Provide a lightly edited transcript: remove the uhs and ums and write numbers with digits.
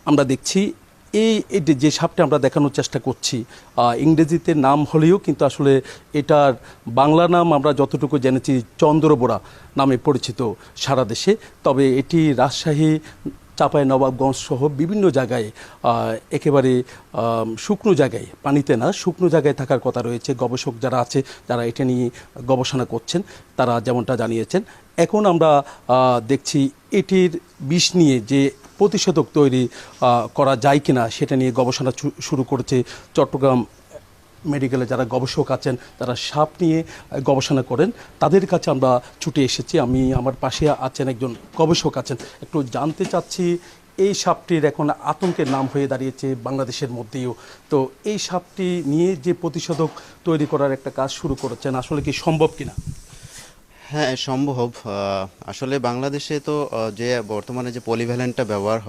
আমরা দেখছি এই যে সাপটা আমরা দেখানোর চেষ্টা করছি, ইংরেজিতে নাম হলেও কিন্তু আসলে এটার বাংলা নাম আমরা যতটুকু জেনেছি চন্দ্রবোড়া নামে পরিচিত সারা দেশে। তবে এটি রাজশাহী, চাঁপাইনবাবগঞ্জ সহ বিভিন্ন জায়গায় একেবারে শুকনো জায়গায়, পানিতে না শুকনো জায়গায় থাকার কথা রয়েছে। গবেষক যারা আছে, যারা এটা নিয়ে গবেষণা করছেন, তারা যেমনটা জানিয়েছেন। এখন আমরা দেখছি এটির বিষ নিয়ে যে প্রতিষেধক তৈরি করা যায় কিনা সেটা নিয়ে গবেষণা শুরু করেছে চট্টগ্রাম মেডিকেলে যারা গবেষক আছেন, তারা সাপ নিয়ে গবেষণা করেন, তাদের কাছে আমরা ছুটে এসেছি। আমার পাশে আছেন একজন গবেষক আছেন, একটু জানতে চাচ্ছি এই সাপটির এখন আতঙ্কের নাম হয়ে দাঁড়িয়েছে বাংলাদেশের মধ্যেও। তো এই সাপটি নিয়ে যে প্রতিষেধক তৈরি করার একটা কাজ শুরু করেছেন, আসলে কি সম্ভব কিনা? হ্যাঁ, সম্ভব। আসলে বাংলাদেশে তো যে বর্তমানে যে পলিভ্যালেন্টটা ব্যবহার